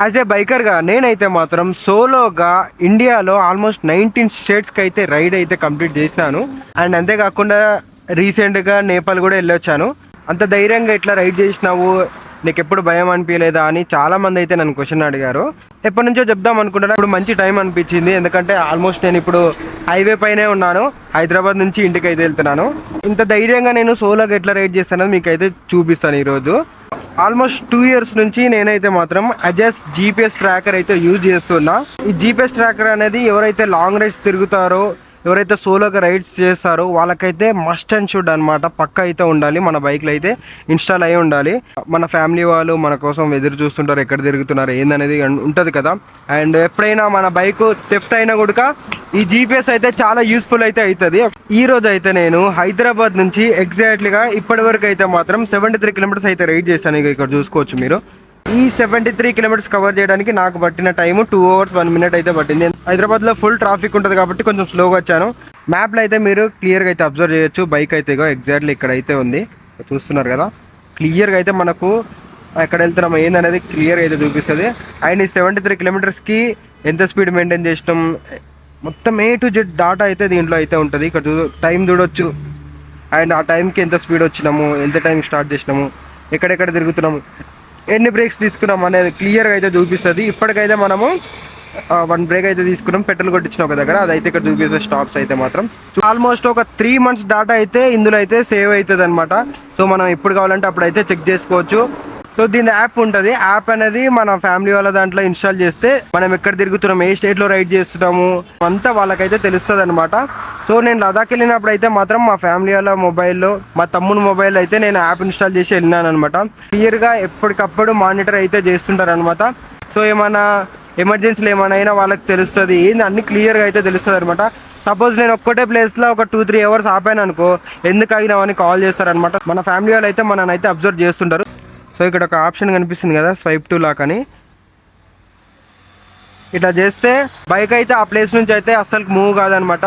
As a బైకర్గా నేనైతే మాత్రం సోలోగా ఇండియాలో ఆల్మోస్ట్ 19 స్టేట్స్కి అయితే రైడ్ అయితే కంప్లీట్ చేసినాను. అండ్ అంతేకాకుండా రీసెంట్గా నేపాల్ కూడా వెళ్ళొచ్చాను. అంత ధైర్యంగా ఇట్లా రైడ్ చేసినావు, నీకు ఎప్పుడు భయం అనిపించలేదా అని చాలామంది అయితే నన్ను క్వశ్చన్ అడిగారు. ఎప్పటి నుంచో చెప్దాం అనుకుంటున్నా, ఇప్పుడు మంచి టైం అనిపించింది. ఎందుకంటే ఆల్మోస్ట్ నేను ఇప్పుడు హైవే పైనే ఉన్నాను, హైదరాబాద్ నుంచి ఇంటికి అయితే వెళ్తున్నాను. ఇంత ధైర్యంగా నేను సోలోగా ఎట్లా రైడ్ చేస్తానో మీకు అయితే చూపిస్తాను ఈరోజు. ఆల్మోస్ట్ 2 years నుంచి నేనైతే మాత్రం అజస్ GPS ట్రాకర్ అయితే యూజ్ చేస్తున్నా. ఈ GPS ట్రాకర్ అనేది ఎవరైతే లాంగ్ రైడ్స్ తిరుగుతారో, ఎవరైతే సోలోగా రైడ్స్ చేస్తారో వాళ్ళకైతే మస్ట్ అండ్ షుడ్ అనమాట. పక్క అయితే ఉండాలి, మన బైక్లో అయితే ఇన్స్టాల్ అయి ఉండాలి. మన ఫ్యామిలీ వాళ్ళు మన కోసం ఎదురు చూస్తుంటారు, ఎక్కడ తిరుగుతున్నారు ఏందనేది ఉంటుంది కదా. అండ్ ఎప్పుడైనా మన బైక్ థెఫ్ట్ అయినా కూడా ఈ GPS అయితే చాలా యూస్ఫుల్ అయితే అవుతుంది. ఈ రోజు అయితే నేను హైదరాబాద్ నుంచి ఎగ్జాక్ట్లీగా ఇప్పటి వరకు అయితే మాత్రం 73 kilometers అయితే రైడ్ చేశాను. ఇక్కడ చూసుకోవచ్చు మీరు. ఈ 73 kilometers కవర్ చేయడానికి నాకు పట్టిన టైము 2 hours 1 minute అయితే పట్టింది. హైదరాబాద్లో ఫుల్ ట్రాఫిక్ ఉంటుంది కాబట్టి కొంచెం స్లోగా వచ్చాను. మ్యాప్లో అయితే మీరు క్లియర్గా అయితే అబ్జర్వ్ చేయొచ్చు. బైక్ అయితే ఎగ్జాక్ట్లీ ఇక్కడ అయితే ఉంది, చూస్తున్నారు కదా. క్లియర్గా అయితే మనకు ఎక్కడ వెళ్తున్నాం ఏందనేది క్లియర్గా అయితే చూపిస్తుంది. అండ్ ఈ 73 kilometersకి ఎంత స్పీడ్ మెయింటైన్ చేసినాం మొత్తం A to Z డాటా అయితే దీంట్లో అయితే ఉంటుంది. ఇక్కడ టైం చూడొచ్చు, అండ్ ఆ టైంకి ఎంత స్పీడ్ వచ్చినాము, ఎంత టైం స్టార్ట్ చేసినాము, ఎక్కడెక్కడ తిరుగుతున్నాము, ఎన్ని బ్రేక్స్ తీసుకున్నాం అనేది క్లియర్గా అయితే చూపిస్తుంది. ఇప్పటికైతే మనము 1 బ్రేక్ అయితే తీసుకున్నాం, పెట్రోల్ కొట్టించిన ఒక దగ్గర, అదైతే ఇక్కడ చూపిస్తుంది స్టాప్స్ అయితే మాత్రం. ఆల్మోస్ట్ ఒక 3 months డాటా అయితే ఇందులో అయితే సేవ్ అవుతుంది అనమాట. సో మనం ఎప్పుడు కావాలంటే అప్పుడు అయితే చెక్ చేసుకోవచ్చు. సో దీని యాప్ ఉంటుంది. యాప్ అనేది మన ఫ్యామిలీ వాళ్ళ దాంట్లో ఇన్స్టాల్ చేస్తే మనం ఎక్కడ తిరుగుతున్నాం, ఏ స్టేట్లో రైడ్ చేస్తున్నాము అంతా వాళ్ళకైతే తెలుస్తుంది అనమాట. సో నేను లదాఖ్ వెళ్ళినప్పుడు అయితే మాత్రం మా ఫ్యామిలీ వాళ్ళ మొబైల్లో, మా తమ్ముడు మొబైల్ అయితే నేను యాప్ ఇన్స్టాల్ చేసి వెళ్ళినాను అనమాట. క్లియర్గా ఎప్పటికప్పుడు మానిటర్ అయితే చేస్తుంటారు అనమాట. సో ఏమైనా ఎమర్జెన్సీలు ఏమైనా అయినా వాళ్ళకి తెలుస్తుంది, ఏంది అన్ని క్లియర్గా అయితే తెలుస్తుంది అనమాట. సపోజ్ నేను ఒక్కటే ప్లేస్లో ఒక 2-3 hours ఆపాను అనుకో, ఎందుకు ఆగినామని కాల్ చేస్తారనమాట. మన ఫ్యామిలీ వాళ్ళు అయితే మనని అయితే అబ్జర్వ్ చేస్తుంటారు. సో ఇక్కడ ఒక ఆప్షన్ కనిపిస్తుంది కదా, స్వైప్ టు లాక్ అని. ఇట్లా చేస్తే బైక్ అయితే ఆ ప్లేస్ నుంచి అయితే అస్సలు మూవ్ కాదనమాట.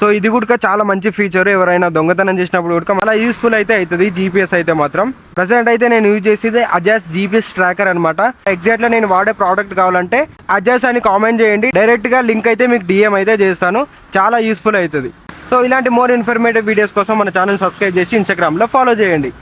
సో ఇది కూడా చాలా మంచి ఫీచర్. ఎవరైనా దొంగతనం చేసినప్పుడు కూడా చాలా యూస్ఫుల్ అయితే అవుతుంది GPS అయితే మాత్రం. ప్రజెంట్ అయితే నేను యూజ్ చేసేది అజాస్ GPS ట్రాకర్ అనమాట. ఎగ్జాక్ట్గా నేను వాడే ప్రోడక్ట్ కావాలంటే అజాస్ అని కామెంట్ చేయండి, డైరెక్ట్గా లింక్ అయితే మీకు DM అయితే చేస్తాను. చాలా యూస్ఫుల్ అవుతుంది. సో ఇలాంటి మోర్ ఇన్ఫర్మేటివ్ వీడియోస్ కోసం మన ఛానల్ సబ్స్క్రైబ్ చేసి ఇన్స్టాగ్రామ్లో ఫాలో చేయండి.